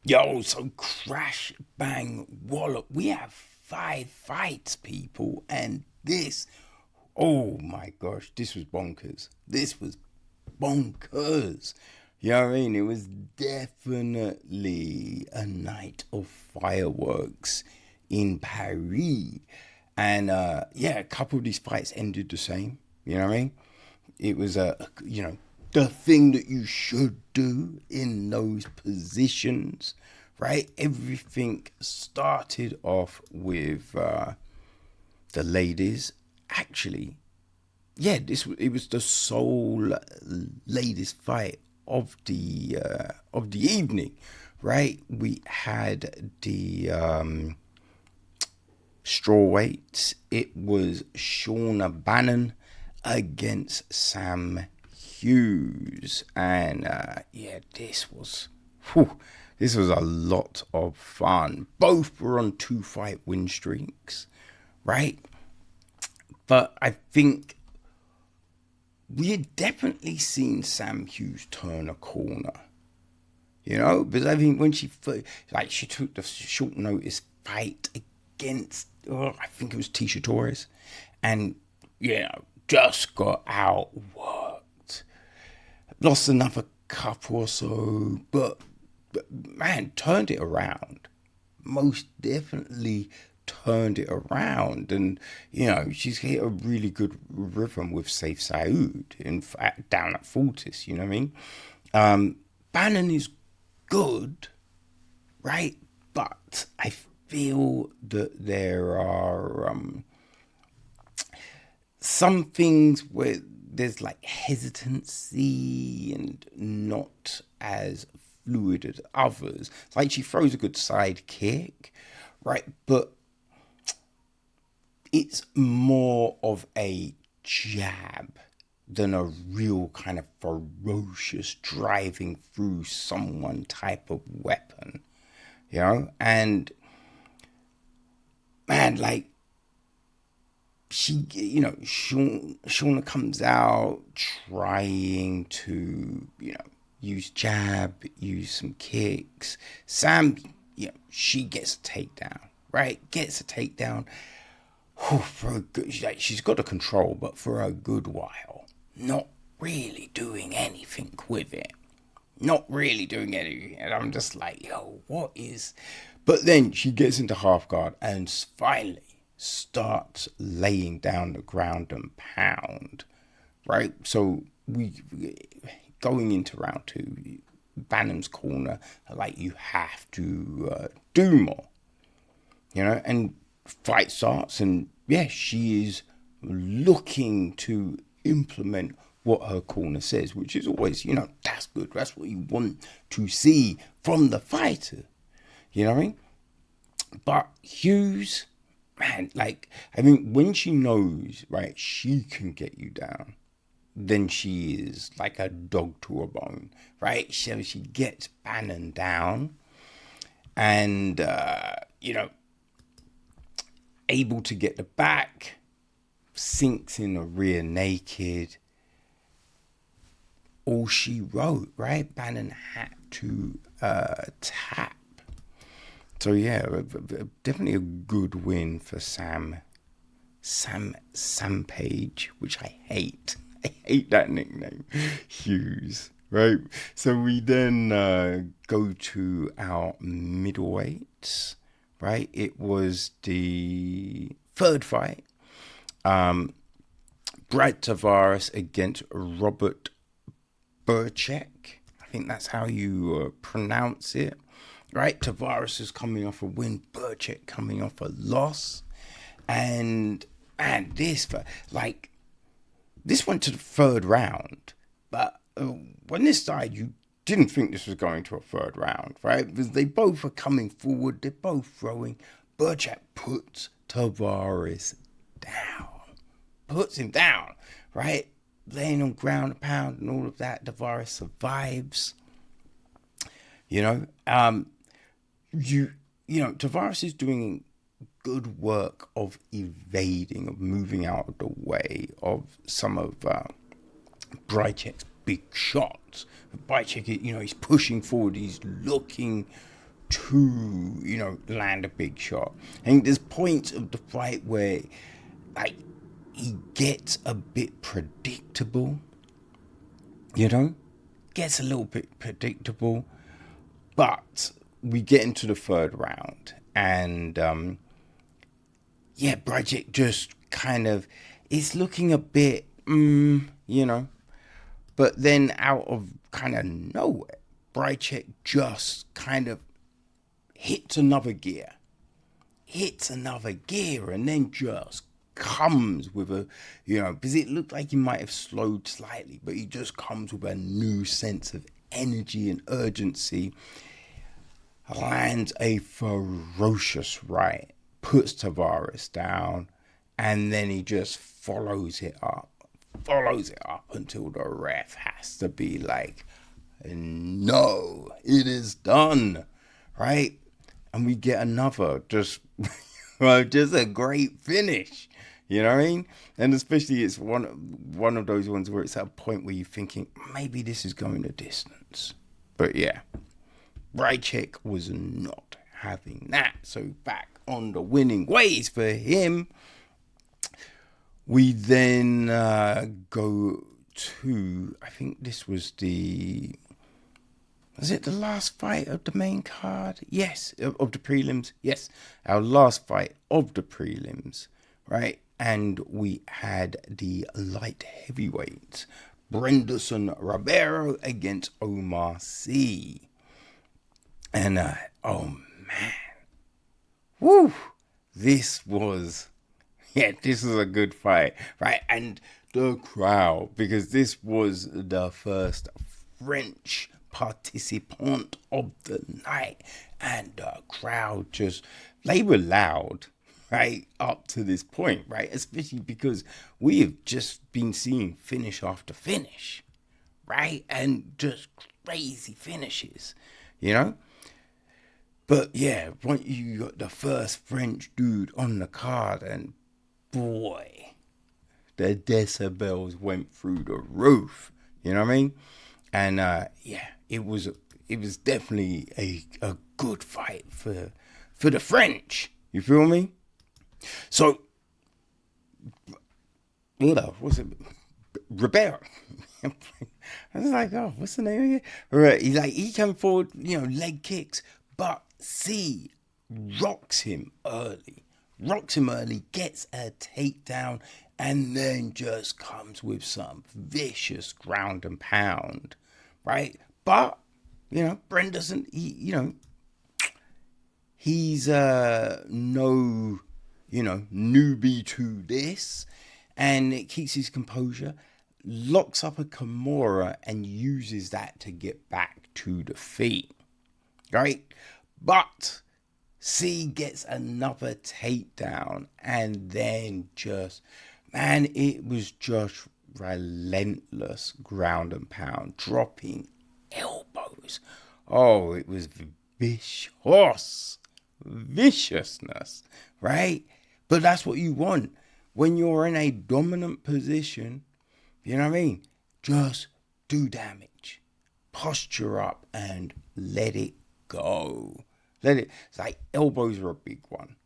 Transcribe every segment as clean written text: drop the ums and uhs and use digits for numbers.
Yo, so crash, bang, wallop. We have 5 fights, people, and this, oh my gosh, this was bonkers. This was bonkers. You know what I mean? It was definitely a night of fireworks in Paris. And yeah, a couple of these fights ended the same. You know what I mean? It was the thing that you should do in those positions, right? Everything started off with the ladies. Actually, yeah, it was the sole ladies fight of the evening, right? We had the strawweights. It was Shauna Bannon against Sam Hughes, and yeah, this was a lot of fun. Both were on 2 fight win streaks, right? But I think we had definitely seen Sam Hughes turn a corner, you know, because I think when she took the short notice fight against, I think it was Tisha Torres, and just got outworked, lost another couple or so, but man, turned it around. Most definitely turned it around, and she's hit a really good rhythm with Safe Saud in fact down at Fortis. You know what I mean? Bannon is good, right? But I feel that there are some things where there's like hesitancy and not as fluid as others. Like she throws a good side kick, right? But it's more of a jab than a real kind of ferocious driving through someone type of weapon, And man, like Shauna comes out trying to, use jab, use some kicks. Sam, she gets a takedown, right? Gets a takedown. For a good, she's got a control, but for a good while, not really doing anything with it. Not really doing anything. And I'm just like, yo, what is... But then she gets into half guard and finally starts laying down the ground and pound, right? So we going into round 2, Bannon's corner, like, you have to do more, and fight starts, and yeah, she is looking to implement what her corner says, which is always, that's good. That's what you want to see from the fighter. You know what I mean? But Hughes, man, like, I mean, when she knows, right, she can get you down, then she is like a dog to a bone, right? So she gets Bannon down, and, able to get the back, sinks in the rear naked. All she wrote, right? Bannon had to tap. So yeah, definitely a good win for Sam Page, which I hate. I hate that nickname, Hughes. Right. So we then go to our middleweights. Right, it was the third fight. Brad Tavares against Robert Bryczek. I think that's how you pronounce it. Right, Tavares is coming off a win, Bryczek coming off a loss, and this went to the third round. But when this started, you didn't think this was going to a third round, right? Because they both were coming forward, they're both throwing. Bryczek puts Tavares down, puts him down, right? Laying on ground and pound and all of that. Tavares survives. Tavares is doing good work of evading, of moving out of the way of some of Bryczek's big shots. Bryczek, he's pushing forward, he's looking to, land a big shot. I think there's points of the fight where, like, he gets a bit predictable, gets a little bit predictable, but we get into the third round, and, Bryczek just kind of is looking a bit, but then out of kind of nowhere, Bryczek just kind of hits another gear, and then just comes with a, because it looked like he might have slowed slightly, but he just comes with a new sense of energy and urgency, lands a ferocious right, puts Tavares down, and then he just follows it up until the ref has to be like, no, it is done, right? And we get another just a great finish, you know what I mean? And especially it's one of those ones where it's at a point where you're thinking maybe this is going a distance, but yeah, Bryczek was not having that. So back on the winning ways for him. We then go to, I think this was the last fight of the main card? Yes, of the prelims. Yes, our last fight of the prelims, right? And we had the light heavyweights, Brendson Ribeiro against Oumar C. And, oh man, woo, this was a good fight, right? And the crowd, because this was the first French participant of the night, and the crowd they were loud, right, up to this point, right? Especially because we have just been seeing finish after finish, right? And just crazy finishes, But yeah, once you got the first French dude on the card, and boy, the decibels went through the roof. You know what I mean? And it was definitely a good fight for the French. You feel me? So, what's it? Ribeiro. I was like, oh, what's the name again? Right, he came forward, leg kicks, but C rocks him early, gets a takedown, and then just comes with some vicious ground and pound, right? But, Brendson, he's no, newbie to this, and it keeps his composure, locks up a Kimura, and uses that to get back to the feet, right? But C gets another takedown, and then it was just relentless ground and pound, dropping elbows. Oh, it was viciousness, right? But that's what you want when you're in a dominant position. You know what I mean? Just do damage, posture up, and let it go. It's like elbows are a big one,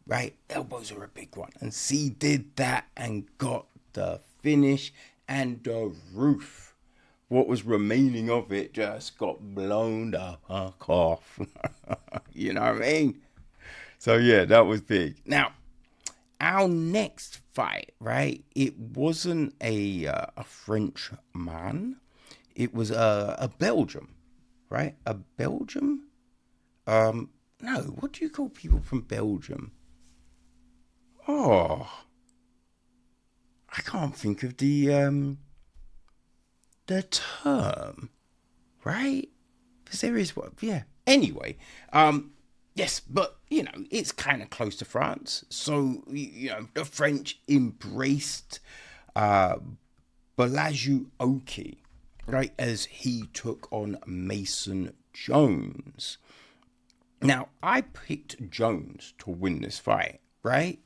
right? Elbows are a big one. And C did that and got the finish, and the roof, what was remaining of it, just got blown the fuck off. You know what I mean? So yeah, that was big. Now, our next fight, right? It wasn't a French man. It was a Belgium, right? A Belgium? No, what do you call people from Belgium? Oh, I can't think of the term, right? Because there is one, yeah. Anyway, yes, but, it's kind of close to France. So, the French embraced Bolaji, right, as he took on Mason Jones. Now, I picked Jones to win this fight, right?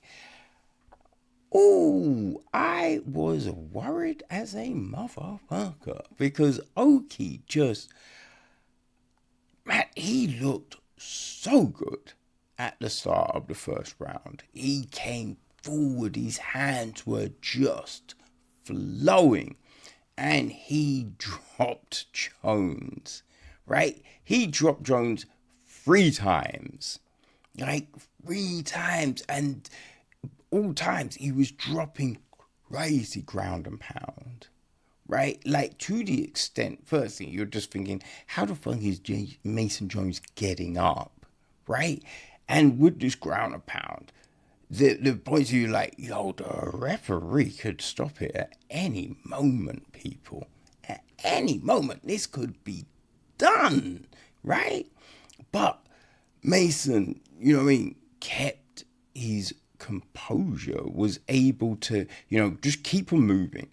Oh, I was worried as a motherfucker because Oki he looked so good at the start of the first round. He came forward, his hands were just flowing, and he dropped Jones, right? He dropped Jones 3 times, like 3 times, and all times he was dropping crazy ground and pound, right? Like, to the extent, firstly, you're just thinking, how the fuck is Mason Jones getting up, right? And with this ground and pound, the points you like, yo, the referee could stop it at any moment, people. At any moment, this could be done, right? But Mason, you know what I mean, kept his composure, was able to, just keep on moving.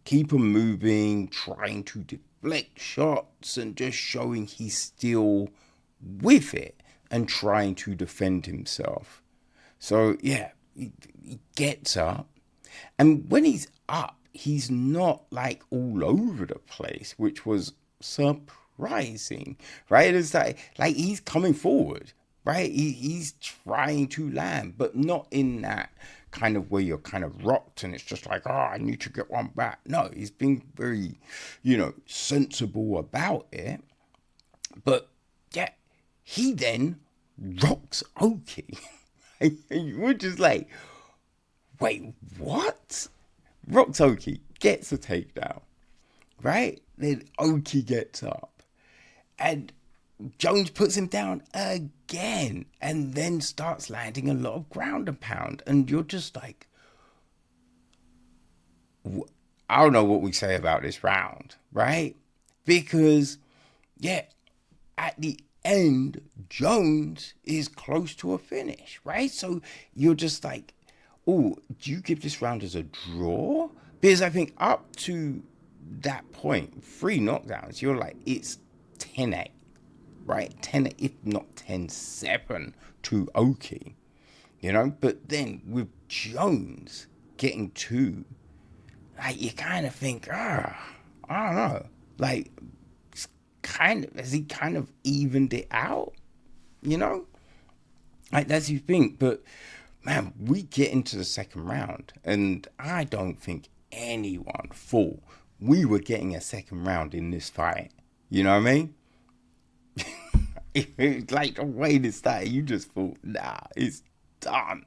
Keep on moving, trying to deflect shots and just showing he's still with it and trying to defend himself. So, yeah, he gets up. And when he's up, he's not like all over the place, which was surprising, right? It's like he's coming forward, right? He's trying to land, but not in that kind of where you're kind of rocked and it's just like, oh, I need to get one back. No, he's being very, sensible about it. But, yeah, he then rocks Oki. We're just like, wait, what? Rocks Oki, gets a takedown, right? Then Oki gets up. And Jones puts him down again. And then starts landing a lot of ground and pound. And you're just like, I don't know what we say about this round, right? Because, yeah, at the end, Jones is close to a finish, right? So you're just like, oh, do you give this round as a draw? Because I think up to that point, 3 knockdowns, you're like, it's 10-8, right? 10, if not 10-7 to Oki, But then with Jones getting 2, like, you kind of think, I don't know, like, has he kind of evened it out, Like, that's you think, but man, we get into the second round, and I don't think anyone thought we were getting a second round in this fight. You know what I mean? It's like the way this started, you just thought, nah, it's done.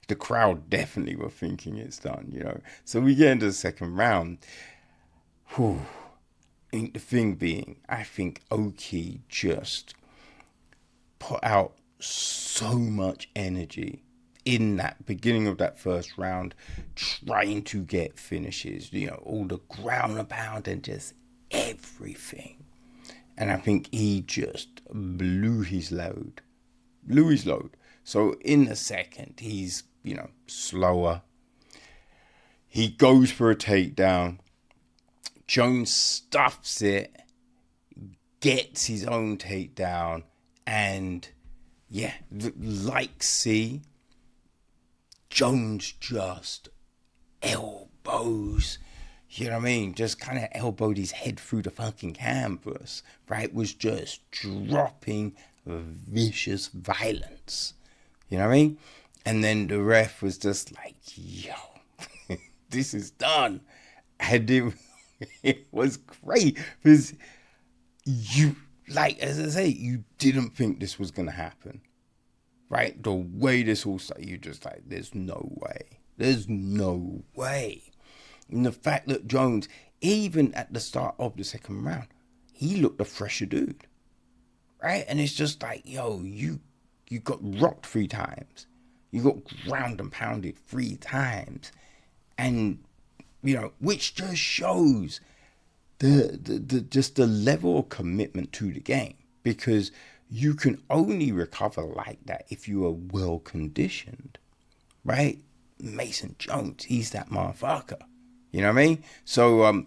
The crowd definitely were thinking it's done, So we get into the second round. Whew. The thing being, I think Oki just put out so much energy in that beginning of that first round, trying to get finishes, all the ground and pound and just everything. And I think he just blew his load. So in the second, he's, slower. He goes for a takedown. Jones stuffs it, gets his own takedown, and yeah, like C, Jones just elbows, just kind of elbowed his head through the fucking canvas, right? Was just dropping vicious violence, And then the ref was just like, yo, this is done. And it was great because you, like, as I say, you didn't think this was going to happen, right? The way this all started, you just like, there's no way. And the fact that Jones, even at the start of the second round, he looked a fresher dude, right? And it's just like, yo, you got rocked 3 times. You got ground and pounded 3 times. And which just shows the level of commitment to the game, because you can only recover like that if you are well conditioned, right? Mason Jones, he's that motherfucker. You know what I mean? So,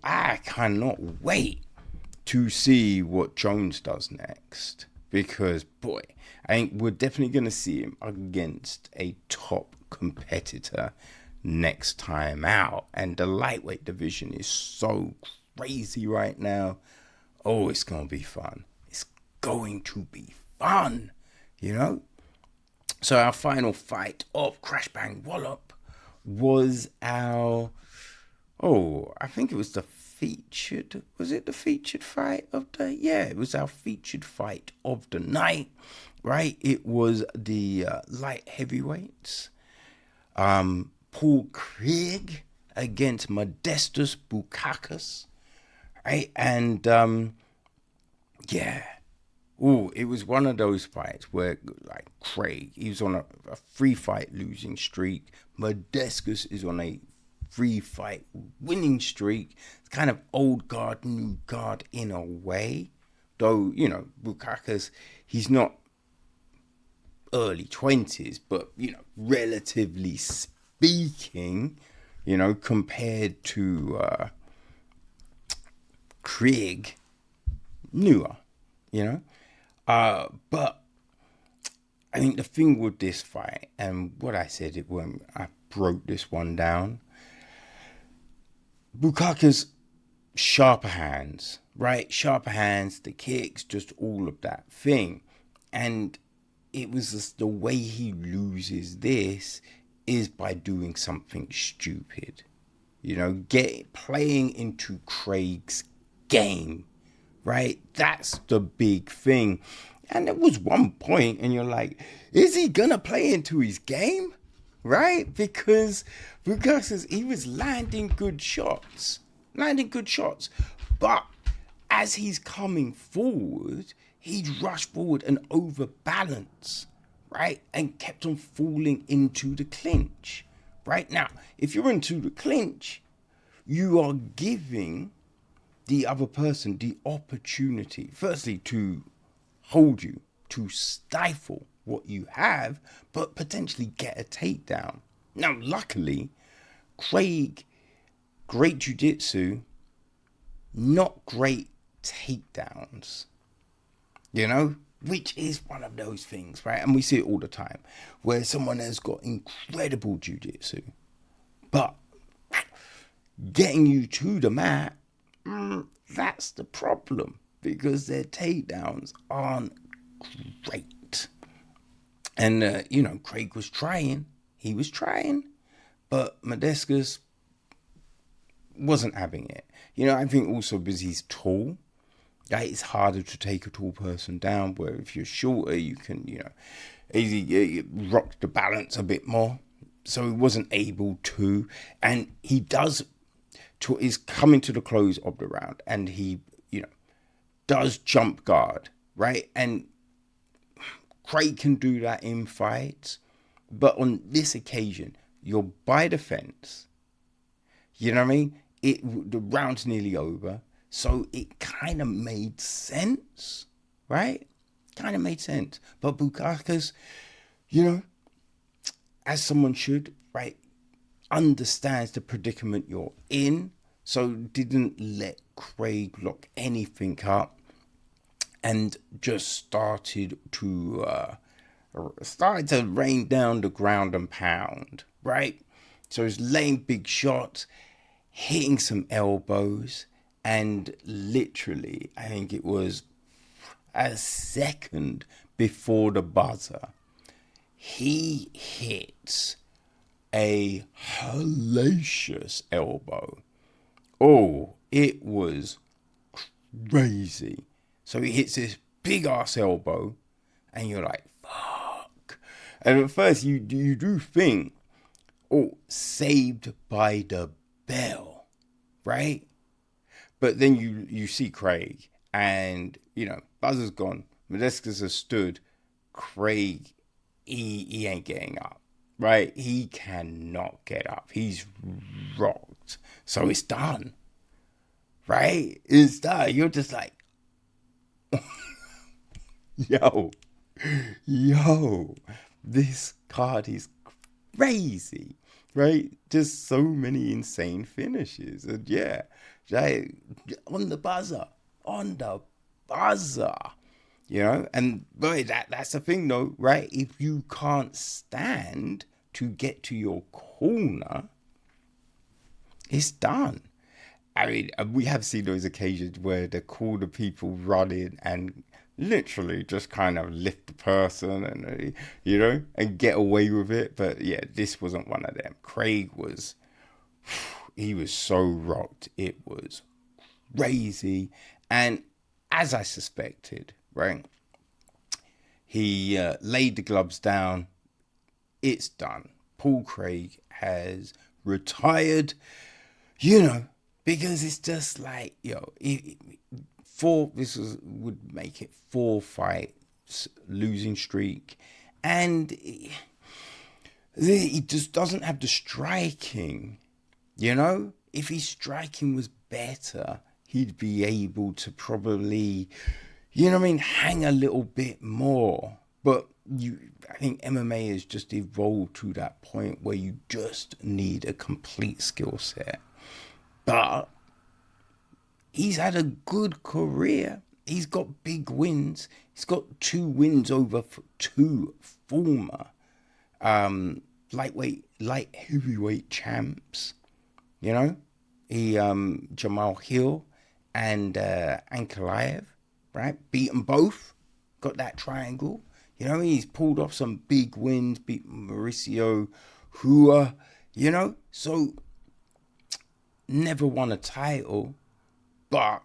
I cannot wait to see what Jones does next, because boy, I think we're definitely going to see him against a top competitor next time out. And the lightweight division is so crazy right now. Oh, it's going to be fun. It's going to be fun, you know? So our final fight of Crash Bang Wallop was our, I think it was the featured, was it the featured fight of the, it was our featured fight of the night, right? It was the light heavyweights. Paul Craig against Modestas Bukauskas, right? And it was one of those fights where, like, Craig, he was on a 3-fight losing streak. Modestas is on a 3-fight winning streak. It's kind of old guard, new guard in a way. Though, you know, Bukauskas, he's not early 20s, but, you know, relatively speaking, you know, compared to Craig, newer, you know. But I think the thing with this fight, and what I said it when I broke this one down, Bukauskas, sharper hands, right? Sharper hands, the kicks, just all of that thing. And it was just the way he loses this is by doing something stupid. You know, playing into Craig's game, right? That's the big thing. And there was one point, and you're like, is he gonna play into his game? Right? Because Bukauskas, he was landing good shots. But as he's coming forward, he'd rush forward and overbalance, right? And kept on falling into the clinch. Right? Now, if you're into the clinch, you are giving the other person the opportunity, firstly, to hold you, to stifle what you have, but potentially get a takedown. Now, luckily, Craig, great jiu-jitsu, not great takedowns, you know, which is one of those things, right? And we see it all the time, where someone has got incredible jiu-jitsu, but getting you to the mat, that's the problem, because their takedowns aren't great. And, you know, Craig was trying. He was trying. But Modestas wasn't having it. You know, I think also because he's tall, right, it's harder to take a tall person down, where if you're shorter, you can, you know, easily rock the balance a bit more. So he wasn't able to. And he is coming to the close of the round, and he, you know, does jump guard, right? And Craig can do that in fights, but on this occasion, you're by the fence. You know what I mean? The round's nearly over, so it kind of made sense, right? Kind of made sense. But Bukauskas, you know, as someone should, right, understands the predicament you're in, so didn't let Craig lock anything up, and just started to rain down the ground and pound, right? So he's laying big shots, hitting some elbows, and literally, I think it was a second before the buzzer, he hits a hellacious elbow. Oh, it was crazy. So he hits this big ass elbow, and you're like, fuck. And at first you do think, oh, saved by the bell, right? But then you see Craig, and, you know, buzzer's gone. Modestas has stood. Craig, he ain't getting up, right? He cannot get up. He's rocked. So it's done, right? It's done. You're just like, yo, this card is crazy, right? Just so many insane finishes. And yeah, right, on the buzzer, you know? And boy, that's the thing though, right? If you can't stand to get to your corner, it's done. I mean, we have seen those occasions where they call the people running and literally just kind of lift the person and, and get away with it. But yeah, this wasn't one of them. Craig was, he was so rocked. It was crazy. And as I suspected, right, he laid the gloves down. It's done. Paul Craig has retired, because it's just like, would make it 4 fights losing streak, and he just doesn't have the striking. If his striking was better, he'd be able to probably, hang a little bit more. But I think MMA has just evolved to that point where you just need a complete skill set. But he's had a good career. He's got big wins. He's got 2 wins over 2 former light heavyweight champs. Jamal Hill and Ankalaev, right? Beat them both. Got that triangle. He's pulled off some big wins. Beat Mauricio Hua. So never won a title, but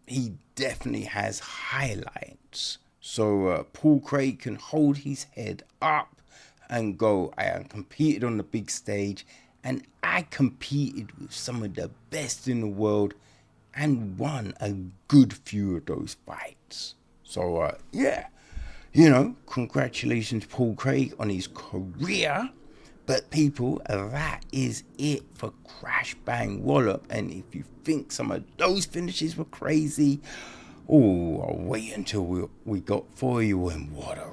he definitely has highlights. So Paul Craig can hold his head up and go, I competed on the big stage, and I competed with some of the best in the world and won a good few of those fights. So congratulations Paul Craig on his career. But people, that is it for Crash Bang Wallop. And if you think some of those finishes were crazy, I'll wait until we got for you. And what a